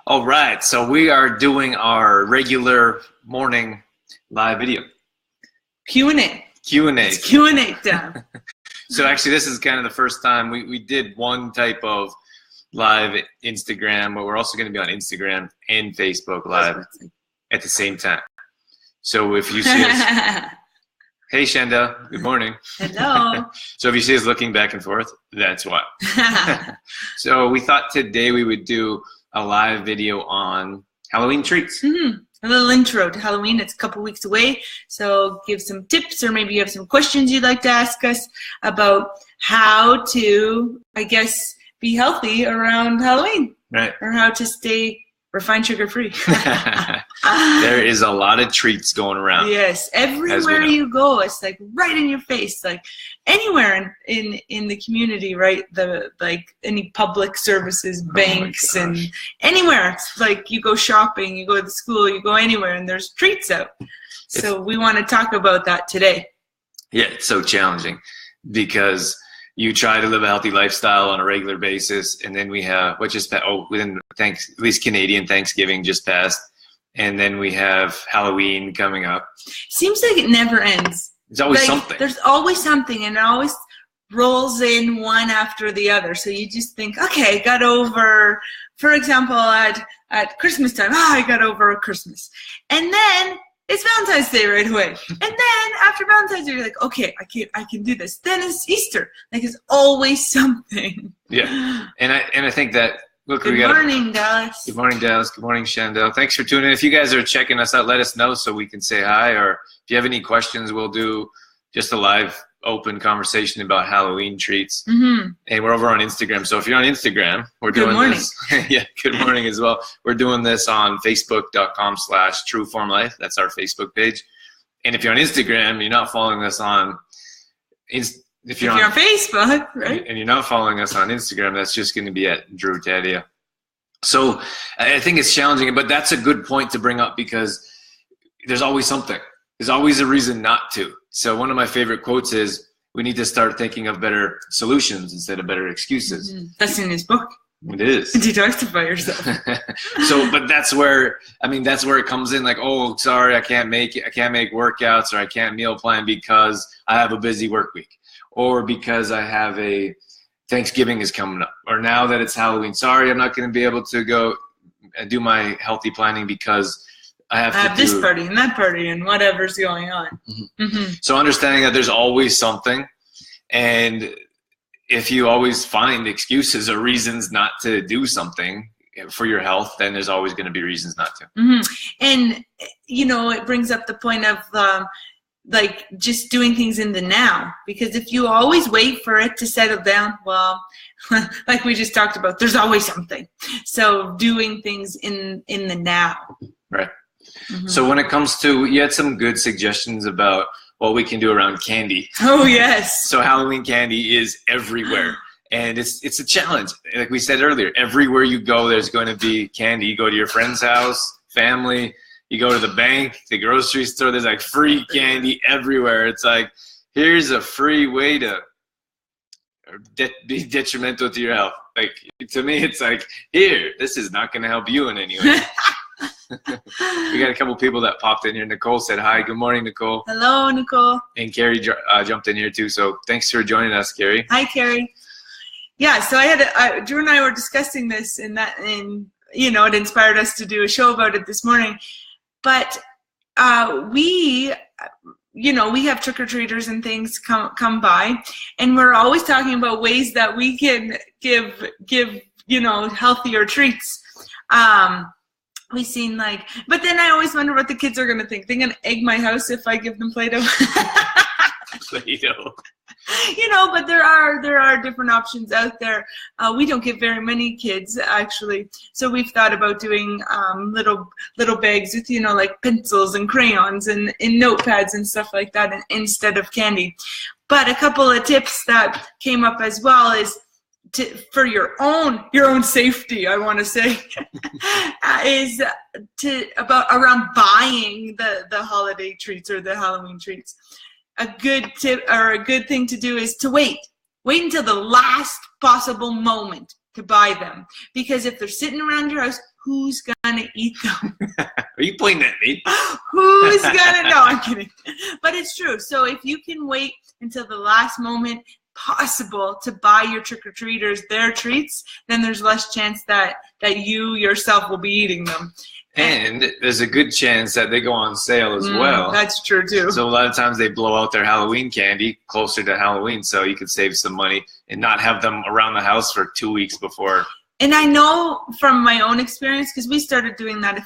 All right, so we are doing our regular morning live video. Q&A. Q&A. It's Q&A time. So actually this is kind of the first time we did one type of live Instagram, but we're also going to be on Instagram and Facebook live at the same time. So if you see us, hey Shanda, good morning. Hello. So if you see us looking back and forth, that's why. So we thought today we would do a live video on Halloween treats. Mm-hmm. A little intro to Halloween. It's a couple weeks away, so give some tips, or maybe you have some questions you'd like to ask us about how to, I guess, be healthy around Halloween. Right. Or how to stay refined sugar free. There is a lot of treats going around. Yes, everywhere you go, it's like right in your face, like anywhere in the community, right? Like any public services, banks, and anywhere. It's like you go shopping, you go to school, you go anywhere, and there's treats out. So we want to talk about that today. Yeah, it's so challenging because you try to live a healthy lifestyle on a regular basis, and then we have at least Canadian Thanksgiving just passed, and then we have Halloween coming up. Seems like it never ends. There's always something. There's always something, and it always rolls in one after the other. So you just think, okay, got over, for example, at Christmas time, I got over Christmas, and then it's Valentine's Day right away. And then after Valentine's Day, you're like, okay, I can do this. Then it's Easter. Like, it's always something. Yeah. And I think that, look, Good morning, Dallas. Good morning, Dallas. Good morning, Shandell. Thanks for tuning in. If you guys are checking us out, let us know so we can say hi. Or if you have any questions, we'll do just a live open conversation about Halloween treats. Mm-hmm. And we're over on Instagram. So if you're on Instagram, we're doing this. Yeah, good morning as well. We're doing this on facebook.com/trueformlife. That's our Facebook page. And if you're on Instagram, you're not following us on if you're on Facebook, right? And you're not following us on Instagram, that's just going to be at Drew Tadia. So I think it's challenging, but that's a good point to bring up because there's always something. There's always a reason not to. So one of my favorite quotes is, we need to start thinking of better solutions instead of better excuses. Mm-hmm. That's in his book. It is. Detoxify yourself. But that's where it comes in. Like, oh, sorry, I can't make workouts, or I can't meal plan because I have a busy work week, or because I have a Thanksgiving is coming up, or now that it's Halloween, sorry, I'm not going to be able to go and do my healthy planning because I have this party and that party and whatever's going on. Mm-hmm. Mm-hmm. So understanding that there's always something, and if you always find excuses or reasons not to do something for your health, then there's always going to be reasons not to. Mm-hmm. And, it brings up the point of like just doing things in the now, because if you always wait for it to settle down, well, like we just talked about, there's always something. So doing things in the now. Right. Mm-hmm. So when it comes to, you had some good suggestions about what we can do around candy. Oh, yes. So Halloween candy is everywhere. And it's a challenge. Like we said earlier, everywhere you go, there's going to be candy. You go to your friend's house, family, you go to the bank, the grocery store, there's like free candy everywhere. It's like, here's a free way to be detrimental to your health. Like, to me, it's like, here, this is not going to help you in any way. We got a couple people that popped in here. Nicole said hi. Good morning, Nicole. Hello, Nicole. And Carrie jumped in here too. So thanks for joining us, Carrie. Hi, Carrie. Yeah, so Drew and I were discussing this, and it inspired us to do a show about it this morning. But we have trick-or-treaters and things come by, and we're always talking about ways that we can give healthier treats. We've seen but then I always wonder what the kids are going to think. They're going to egg my house if I give them Play-Doh. Play-Doh. But there are different options out there. We don't get very many kids, actually. So we've thought about doing little bags with, like pencils and crayons and notepads and stuff like that instead of candy. But a couple of tips that came up as well is, for your own safety, I want to say, is around buying the holiday treats or the Halloween treats. A good tip or a good thing to do is to wait until the last possible moment to buy them, because if they're sitting around your house, who's gonna eat them? Are you pointing at me? Who's gonna? No, I'm kidding. But it's true. So if you can wait until the last moment possible to buy your trick-or-treaters their treats, then there's less chance that you yourself will be eating them. And there's a good chance that they go on sale as well. That's true too. So a lot of times they blow out their Halloween candy closer to Halloween, so you could save some money and not have them around the house for 2 weeks before. And I know from my own experience, because we started doing that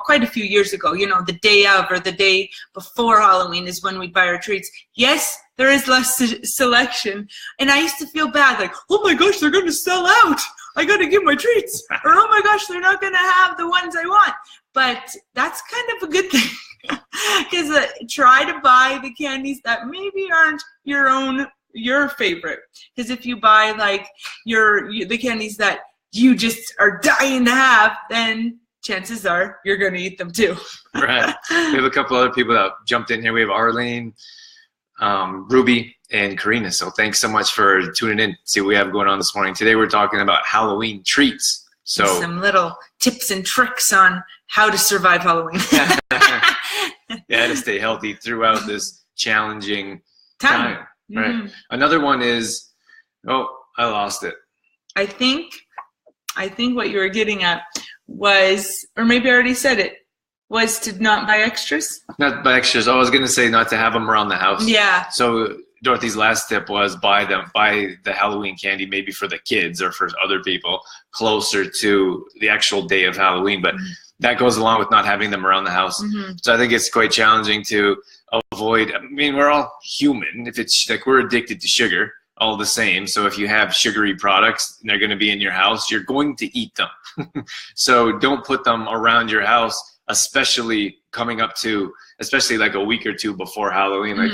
quite a few years ago, you know, the day of or the day before Halloween is when we buy our treats. Yes, there is less selection. And I used to feel bad, like, oh my gosh, they're going to sell out. I got to get my treats. Or, oh my gosh, they're not going to have the ones I want. But that's kind of a good thing. Because try to buy the candies that maybe aren't your favorite. Because if you buy like the candies that you just are dying to have, then chances are you're going to eat them too. Right. We have a couple other people that jumped in here. We have Arlene, Ruby, and Karina. So thanks so much for tuning in. See what we have going on this morning. Today we're talking about Halloween treats. So some little tips and tricks on how to survive Halloween. Yeah, to stay healthy throughout this challenging time. Right. Mm-hmm. Another one is, I lost it. I think what you were getting at was, or maybe I already said it, was to not buy extras. Not buy extras. I was going to say not to have them around the house. Yeah. So Dorothy's last tip was buy the Halloween candy maybe for the kids or for other people closer to the actual day of Halloween. But that goes along with not having them around the house. Mm-hmm. So I think it's quite challenging to avoid. I mean, we're all human. If it's like we're addicted to sugar, all the same. So if you have sugary products and they're going to be in your house, you're going to eat them. So don't put them around your house, especially coming up to, especially like a week or two before Halloween. Like,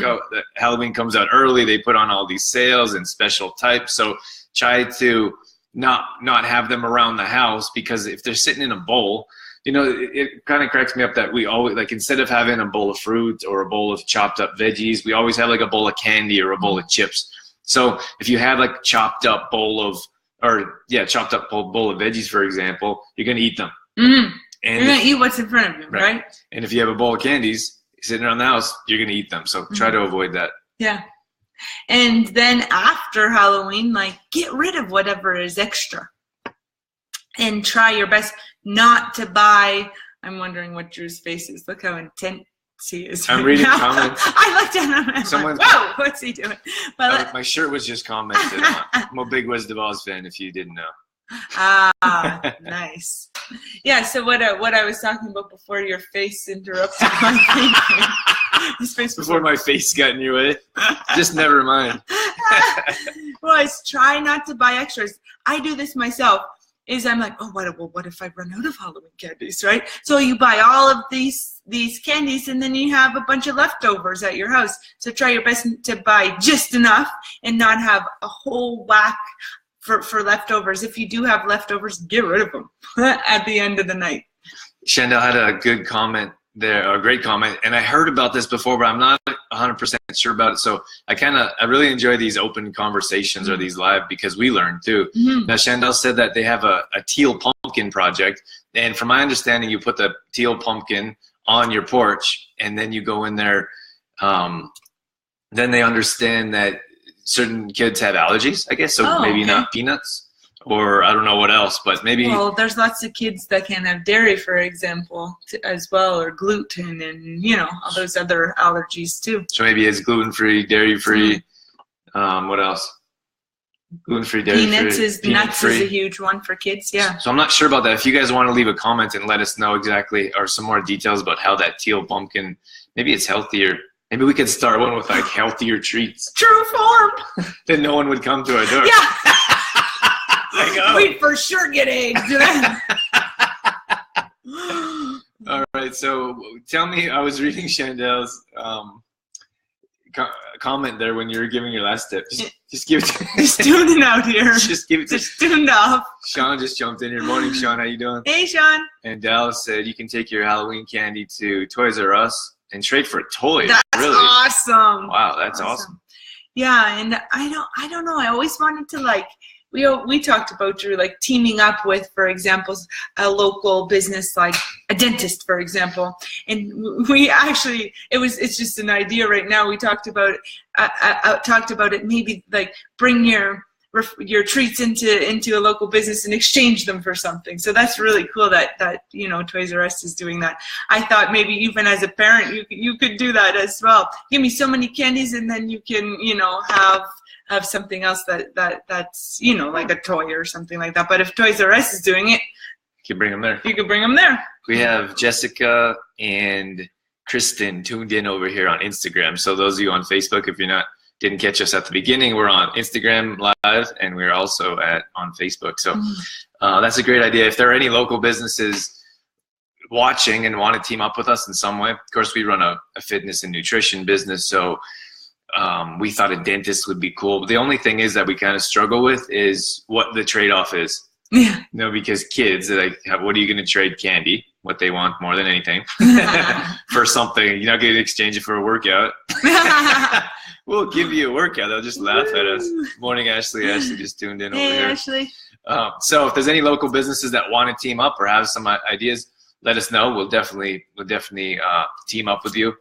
Halloween comes out early. They put on all these sales and special types. So try to not have them around the house, because if they're sitting in a bowl, you know, it kind of cracks me up that we always, like, instead of having a bowl of fruit or a bowl of chopped up veggies, we always have like a bowl of candy or a bowl of chips. So if you have like chopped up bowl of veggies, for example, you're going to eat them. Mm-hmm. And you're going to eat what's in front of you, right? And if you have a bowl of candies sitting around the house, you're going to eat them. So try to avoid that. Yeah. And then after Halloween, like, get rid of whatever is extra. And try your best not to buy. I'm wondering what Drew's face is. Look how intense he is. I'm reading comments. I looked at him and I'm like, whoa, what's he doing? But my shirt was just commented on. I'm a big Wizard of Oz fan, if you didn't know. Ah, nice. Yeah, so what I was talking about before your face interrupted my thinking. His face before my face got in your way. Just never mind. Was try not to buy extras. I do this myself. I'm like, what if I run out of Halloween candies, right? So you buy all of these candies, and then you have a bunch of leftovers at your house. So try your best to buy just enough and not have a whole whack for leftovers. If you do have leftovers, get rid of them at the end of the night. Shandell had a good comment there, a great comment, and I heard about this before, but I'm not 100% sure about it. So I really enjoy these open conversations or these live, because we learn too. Mm-hmm. Now, Shandell said that they have a teal pumpkin project, and from my understanding, you put the teal pumpkin on your porch, and then you go in there. Then they understand that certain kids have allergies, I guess, so maybe not peanuts. Or I don't know what else, but maybe. Well, there's lots of kids that can have dairy, for example, as well, or gluten, and all those other allergies too. So maybe it's gluten-free, dairy-free. What else? Gluten-free, dairy-free. Nuts is a huge one for kids. Yeah. So I'm not sure about that. If you guys want to leave a comment and let us know exactly, or some more details about how that teal pumpkin, maybe it's healthier. Maybe we could start one with like healthier treats. True form. Then no one would come to our door. Yeah. We'd for sure get eggs. All right, so tell me, I was reading Shandell's comment there when you were giving your last tip. Just give it to me. Just tuning out here. Just give it to Just tuned off. Sean just jumped in here. Morning, Sean. How you doing? Hey, Sean. And Dallas said you can take your Halloween candy to Toys R Us and trade for toys. That's really awesome. Wow, that's awesome. Yeah, and I don't know. I always wanted to like we talked about, Drew, like teaming up with, for example, a local business like a dentist, for example. And we actually, it's just an idea right now. We talked about it. Maybe like bring your treats into a local business and exchange them for something. So that's really cool that Toys R Us is doing that. I thought maybe even as a parent you could do that as well. Give me so many candies, and then you can have something else that's like a toy or something like that. But if Toys R Us is doing it, you can bring them there. You can bring them there. We have Jessica and Kristen tuned in over here on Instagram. So those of you on Facebook, if you didn't catch us at the beginning, we're on Instagram Live, and we're also on Facebook. So that's a great idea. If there are any local businesses watching and want to team up with us in some way, of course, we run a fitness and nutrition business, so we thought a dentist would be cool. But the only thing is that we kind of struggle with is what the trade-off is. Yeah. Because kids, like, what are you going to trade? Candy, what they want more than anything, for something. You're not going to exchange it for a workout. We'll give you a workout. They'll just laugh at us. Morning, Ashley. Ashley just tuned in over here. Hey, Ashley. So if there's any local businesses that want to team up or have some ideas, let us know. We'll definitely team up with you.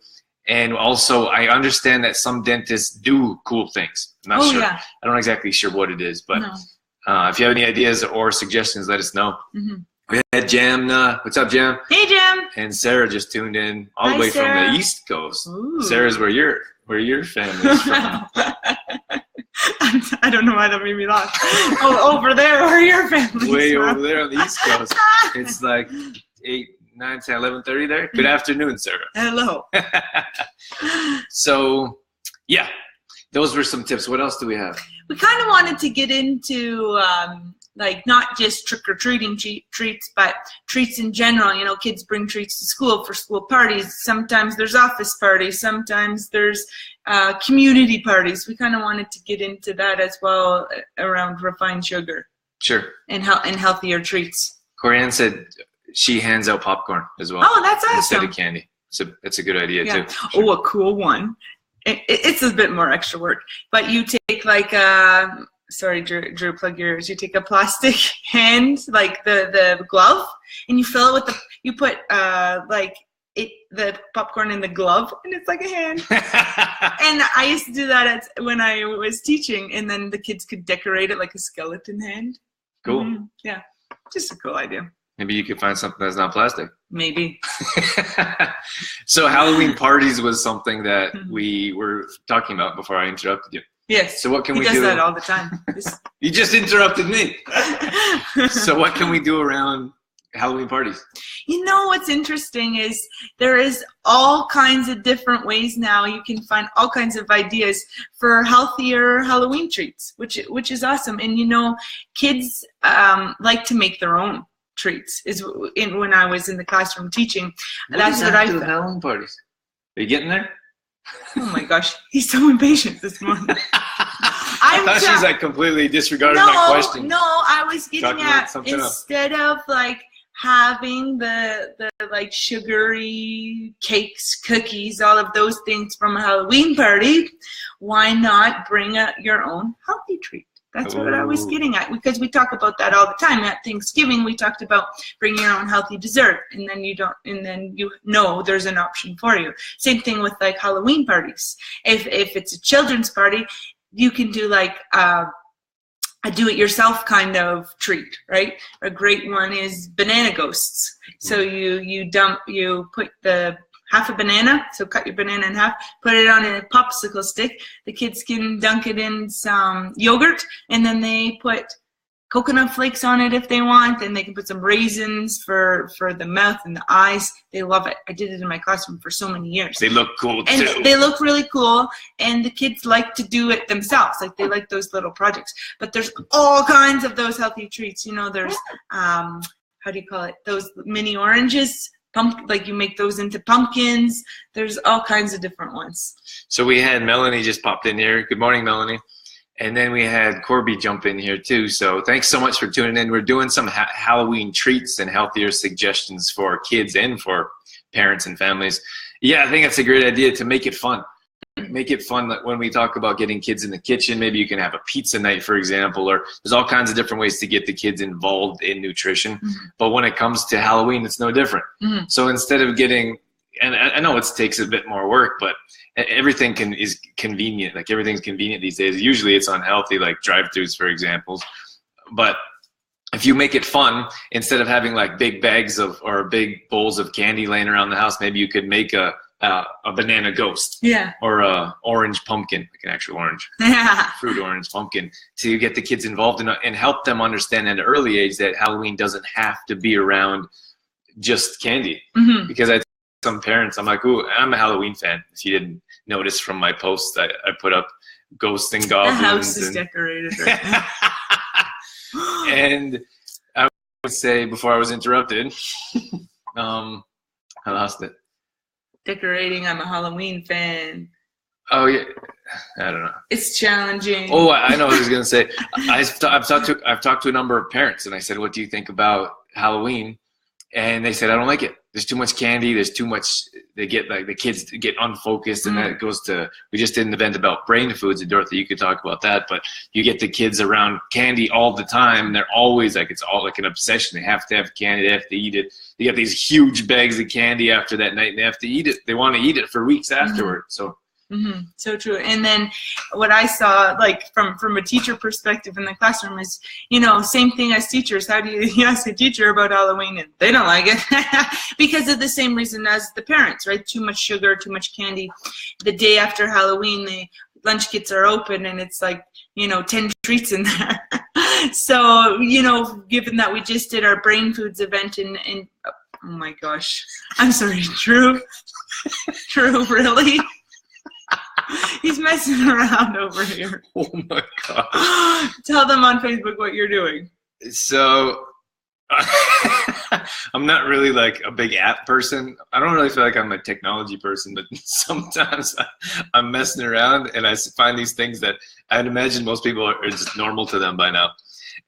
And also, I understand that some dentists do cool things. I'm not sure. Yeah. I'm not exactly sure what it is, but if you have any ideas or suggestions, let us know. Mm-hmm. We had Jam. What's up, Jam? Hey, Jam. And Sarah just tuned in all the way from the East Coast. Ooh. Sarah's where your family's from. I don't know why that made me laugh. Over there where your family's way from. Over there on the East Coast. It's like 8, 9, 10, 11:30 there. Good afternoon, Sarah. Hello. So, yeah, those were some tips. What else do we have? We kind of wanted to get into like not just trick-or-treating treats, but treats in general. Kids bring treats to school for school parties. Sometimes there's office parties. Sometimes there's community parties. We kind of wanted to get into that as well around refined sugar. Sure. And healthier treats. Corianne said she hands out popcorn as well. Oh, that's awesome. Instead of candy. So that's a good idea, too. Sure. Oh, a cool one. It's a bit more extra work. But you take like sorry, Drew, plug yours. You take a plastic hand, like the glove, and you fill it with you put the popcorn in the glove, and it's like a hand. And I used to do that when I was teaching, and then the kids could decorate it like a skeleton hand. Cool. Mm-hmm. Yeah, just a cool idea. Maybe you could find something that's not plastic. Maybe. So Halloween parties was something that we were talking about before I interrupted you. Yes. So what can we do? He does that all the time. You just interrupted me. So what can we do around Halloween parties? What's interesting is there is all kinds of different ways now. You can find all kinds of ideas for healthier Halloween treats, which is awesome. And kids like to make their own treats. When I was in the classroom teaching, that's what I do. Halloween parties. Are you getting there? Oh my gosh, he's so impatient this morning. I thought she's like completely disregarding my question. No, I was getting at instead of like having the like sugary cakes, cookies, all of those things from a Halloween party, why not bring your own healthy treat? That's what I was getting at, because we talk about that all the time. At Thanksgiving, we talked about bringing your own healthy dessert, and then there's an option for you. Same thing with like Halloween parties. If it's a children's party, you can do like a do-it-yourself kind of treat, right? A great one is banana ghosts. So you put the half a banana, so cut your banana in half, put it on a popsicle stick. The kids can dunk it in some yogurt, and then they put coconut flakes on it if they want, and they can put some raisins for the mouth and the eyes. They love it. I did it in my classroom for so many years. They look cool too. And they look really cool, and the kids like to do it themselves. Like they like those little projects. But there's all kinds of those healthy treats. There's how do you call it? Those mini oranges. Like you make those into pumpkins. There's all kinds of different ones. So we had Melanie just popped in here. Good morning, Melanie. And then we had Corby jump in here too. So thanks so much for tuning in. We're doing some Halloween treats and healthier suggestions for kids and for parents and families. Yeah, I think that's a great idea to make it fun. make it fun. Like when we talk about getting kids in the kitchen, maybe you can have a pizza night, for example, or there's all kinds of different ways to get the kids involved in nutrition. But when it comes to Halloween, it's no different. So instead of getting, and I know it takes a bit more work, but everything is convenient. Like everything's convenient these days. Usually it's unhealthy, like drive-thrus, for example. But if you make it fun, instead of having like big bags of or big bowls of candy laying around the house, maybe you could make a banana ghost, or a orange pumpkin, like an actual orange, fruit orange pumpkin, to get the kids involved in and help them understand at an early age that Halloween doesn't have to be around just candy. Because I some parents, I'm like, ooh, I'm a Halloween fan. If you didn't notice from my post, I put up ghosts and goblins. The house is decorated right now. And I would say, before I was interrupted, I lost it. Decorating, I'm a Halloween fan. Oh yeah, I don't know. It's challenging. Oh, I know what I was gonna say. I've talked to a number of parents, and I said, "What do you think about Halloween?" And they said, "I don't like it. There's too much candy. There's too much." They get like the kids get unfocused, and that goes to. We just did an event about brain foods, and Dorothy, you could talk about that. But you get the kids around candy all the time. And they're always like, it's all like an obsession. They have to have candy. They have to eat it. They get these huge bags of candy after that night, and they have to eat it. They want to eat it for weeks afterward. So. So true. And then what I saw, like from a teacher perspective in the classroom, is, you know, same thing as teachers. How do you ask a teacher about Halloween and they don't like it? Because of the same reason as the parents, right? Too much sugar, too much candy. The day after Halloween, the lunch kits are open and it's like, you know, 10 treats in there. So, you know, given that we just did our brain foods event in oh my gosh, I'm sorry, Drew, really? He's messing around over here. Oh my god. Tell them on Facebook what you're doing. So I'm not really like a big app person. I don't really feel like I'm a technology person, but sometimes I'm messing around and I find these things that I'd imagine most people are just normal to them by now.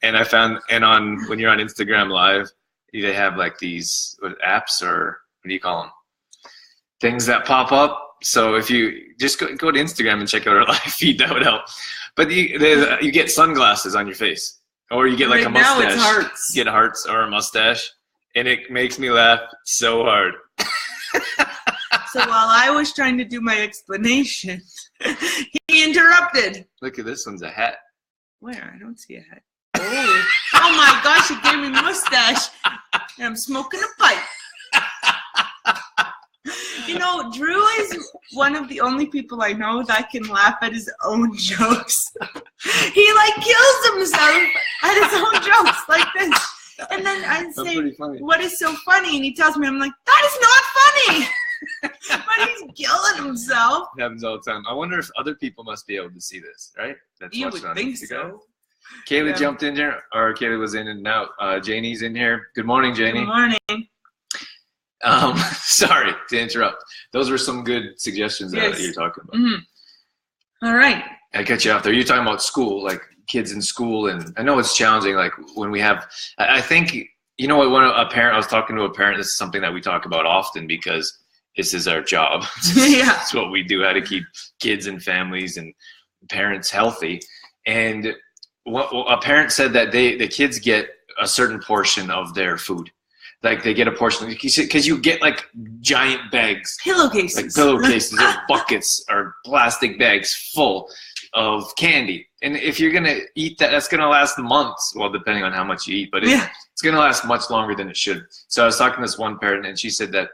And I found, and when you're on Instagram Live, they have like these apps, or what do you call them? Things that pop up. So if you just go to Instagram and check out our live feed, that would help. But you get sunglasses on your face, or you get like a mustache. Now it's hearts. Get hearts or a mustache, and it makes me laugh so hard. So while I was trying to do my explanation, he interrupted. Look at this one's a hat. Where? I don't see a hat. Oh my gosh, he gave me mustache, and I'm smoking a pipe. You know, Drew is one of the only people I know that can laugh at his own jokes. He like kills himself at his own jokes like this. And then I say, what is so funny? And he tells me, I'm like, that is not funny. But he's killing himself. It happens all the time. I wonder if other people must be able to see this, right? That's you would think so. Kaylee jumped in here, or Kaylee was in and out. Janie's in here. Good morning, Janie. Good morning. Sorry to interrupt. Those were some good suggestions that you're talking about. All right. I cut you off there. You're talking about school, like kids in school, and I know it's challenging. Like when we have, I think, you know what? When a parent, I was talking to a parent. This is something that we talk about often because this is our job. It's what we do. How to keep kids and families and parents healthy. And a parent said that the kids get a certain portion of their food. Like they get a portion, because you get like giant bags, pillowcases, or buckets or plastic bags full of candy. And if you're gonna eat that, that's gonna last months. Well, depending on how much you eat, but it's gonna last much longer than it should. So I was talking to this one parent, and she said that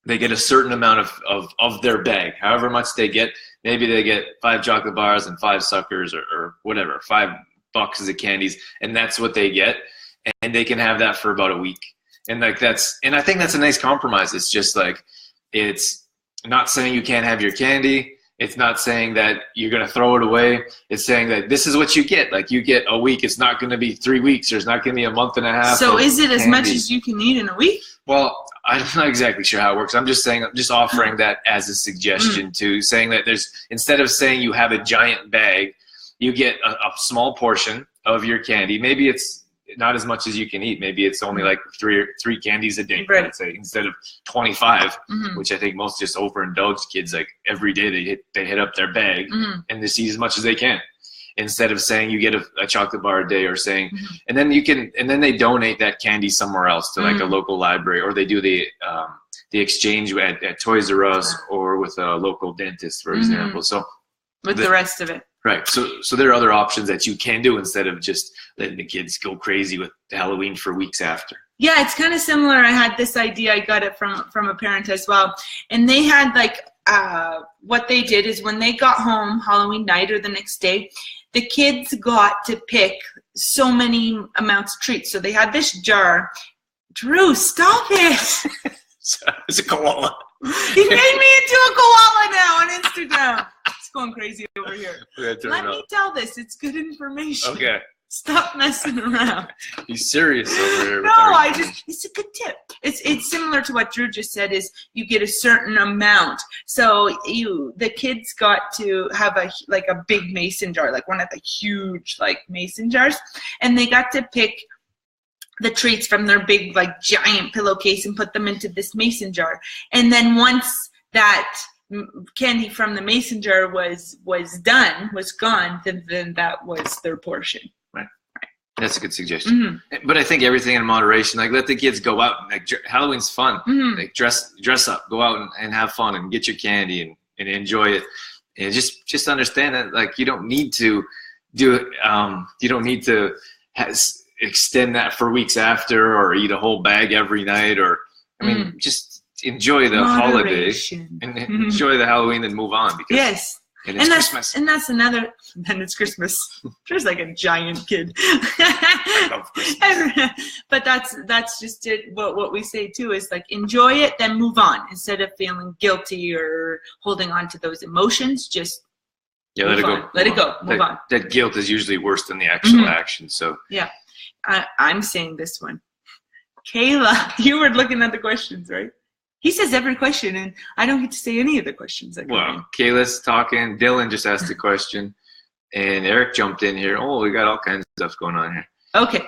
they get a certain amount of their bag, however much they get. Maybe they get 5 chocolate bars and 5 suckers or whatever, 5 boxes of candies, and that's what they get, and they can have that for about a week. And like and I think that's a nice compromise. It's just like, it's not saying you can't have your candy. It's not saying that you're going to throw it away. It's saying that this is what you get. Like you get a week. It's not going to be 3 weeks. There's not going to be a month and a half. So is it as much as you can eat in a week? Well, I'm not exactly sure how it works. I'm just offering that as a suggestion to saying that instead of saying you have a giant bag, you get a small portion of your candy. Maybe it's not as much as you can eat. Maybe it's only like three candies a day, right. I'd say, instead of 25, which I think most just overindulge kids. Like every day they hit up their bag and they eat as much as they can, instead of saying you get a chocolate bar a day, or saying, and then they donate that candy somewhere else to like a local library, or they do the exchange at Toys R Us or with a local dentist, for example. So with the rest of it. Right. So there are other options that you can do instead of just letting the kids go crazy with Halloween for weeks after. Yeah, it's kind of similar. I had this idea. I got it from a parent as well. And they had like, what they did is when they got home Halloween night or the next day, the kids got to pick so many amounts of treats. So they had this jar. Drew, stop it. It's a koala. He made me into a koala now on Instagram. It's going crazy over here. Let me tell this. It's good information. Okay. Stop messing around. He's serious over here. No, it's a good tip. It's similar to what Drew just said, is you get a certain amount. So the kids got to have a big mason jar, like one of the huge like mason jars, and they got to pick the treats from their big like giant pillowcase and put them into this mason jar. And then once that candy from the mason jar was gone, then that was their portion. Right. That's a good suggestion. But I think everything in moderation. Like, let the kids go out. Like, Halloween's fun. Like, dress up, go out and have fun and get your candy and enjoy it. And just understand that, like, you don't need to do it. You don't need to extend that for weeks after, or eat a whole bag every night, or just enjoy the holiday and enjoy the Halloween and move on, because yes. And it's Christmas. And that's another. Then it's Christmas. There's like a giant kid. I love Christmas. But that's just it. What we say too is like, enjoy it, then move on, instead of feeling guilty or holding on to those emotions. Just let it go. Let it go. Move on. That guilt is usually worse than the actual action. So yeah, I'm saying this one. Kayla, you were looking at the questions, right? He says every question, and I don't get to say any of the questions. Well, Kayla's talking. Dylan just asked a question, and Eric jumped in here. Oh, we got all kinds of stuff going on here. Okay.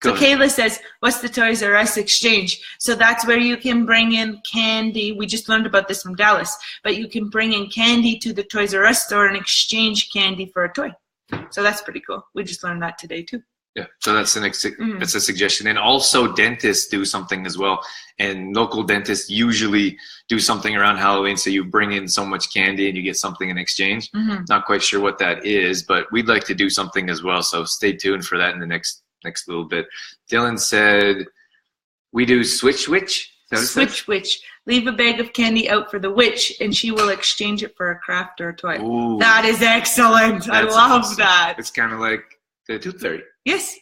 So Kayla says, what's the Toys R Us exchange? So that's where you can bring in candy. We just learned about this from Dallas. But you can bring in candy to the Toys R Us store and exchange candy for a toy. So that's pretty cool. We just learned that today, too. Yeah, so that's that's a suggestion. And also dentists do something as well. And local dentists usually do something around Halloween. So you bring in so much candy and you get something in exchange. Not quite sure what that is, but we'd like to do something as well. So stay tuned for that in the next little bit. Dylan said, we do Switch Witch. Switch Witch. Leave a bag of candy out for the witch, and she will exchange it for a craft or a toy. Ooh, that is excellent. I love awesome. That. It's kind of like the Tooth Fairy. Yes,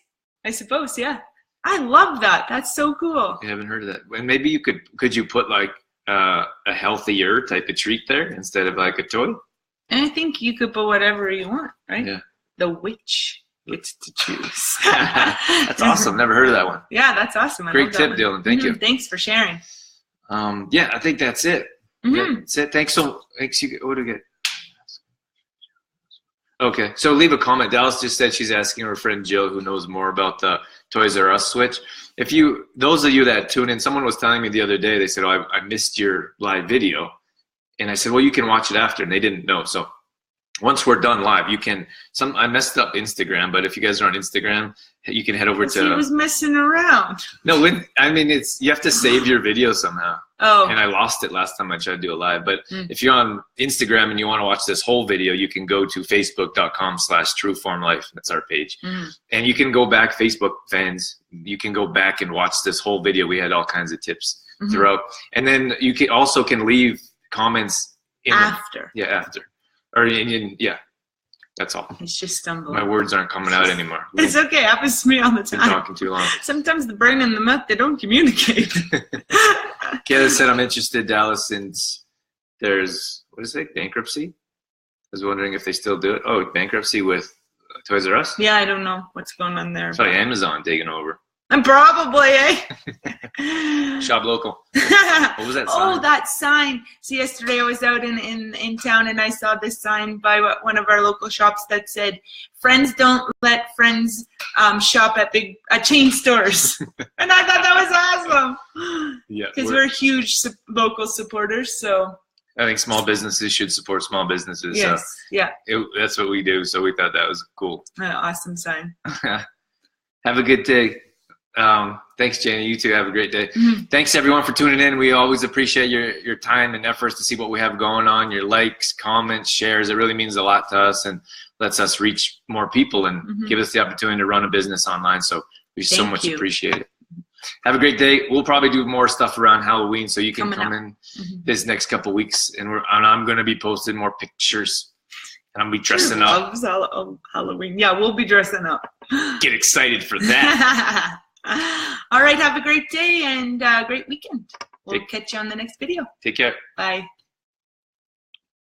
I suppose, yeah. I love that. That's so cool. I haven't heard of that. And maybe you could you put like a healthier type of treat there instead of like a toy? And I think you could put whatever you want, right? Yeah. The witch gets to choose. That's awesome. Never heard of that one. Yeah, that's awesome. Great tip, Dylan. Thank you. Thanks for sharing. Yeah, I think that's it. Yeah, that's it. Thanks. What do we get? Okay, so leave a comment. Dallas just said she's asking her friend Jill, who knows more about the Toys R Us Switch. Those of you that tune in, someone was telling me the other day, they said, oh, I missed your live video. And I said, well, you can watch it after, and they didn't know. So once we're done live, I messed up Instagram, but if you guys are on Instagram, you can head over to. He was messing around. No, you have to save your video somehow. Oh. And I lost it last time I tried to do it live. But if you're on Instagram and you want to watch this whole video, you can go to facebook.com/trueformlife. That's our page. And you can go back, Facebook fans, you can go back and watch this whole video. We had all kinds of tips throughout. And then you can leave comments after. After. Or yeah. That's all. It's just stumbling. My words aren't coming out anymore. It's okay. It happens to me all the time. Been talking too long. Sometimes the brain and the mouth, they don't communicate. Kayla said, I'm interested, Dallas, since there's, bankruptcy? I was wondering if they still do it. Oh, bankruptcy with Toys R Us? Yeah, I don't know what's going on there. It's like Amazon taking over. And probably, Shop local. What was that sign? Oh, that sign. So yesterday I was out in town and I saw this sign by one of our local shops that said, "Friends don't let friends shop at chain stores." And I thought that was awesome. Yeah. Because we're huge local supporters, so. I think small businesses should support small businesses. Yes, so yeah. That's what we do, so we thought that was cool. Awesome sign. Have a good day. Thanks, Janie. You too. Have a great day. Thanks, everyone, for tuning in. We always appreciate your time and efforts to see what we have going on, your likes, comments, shares. It really means a lot to us and lets us reach more people and give us the opportunity to run a business online. So we so much appreciate it. Have a great day. We'll probably do more stuff around Halloween, so you can come in this next couple of weeks, and I'm going to be posting more pictures, and I'm going to be dressing up. Halloween. Yeah, we'll be dressing up. Get excited for that. All right, have a great day and great weekend. We'll catch you on the next video. Take care. Bye.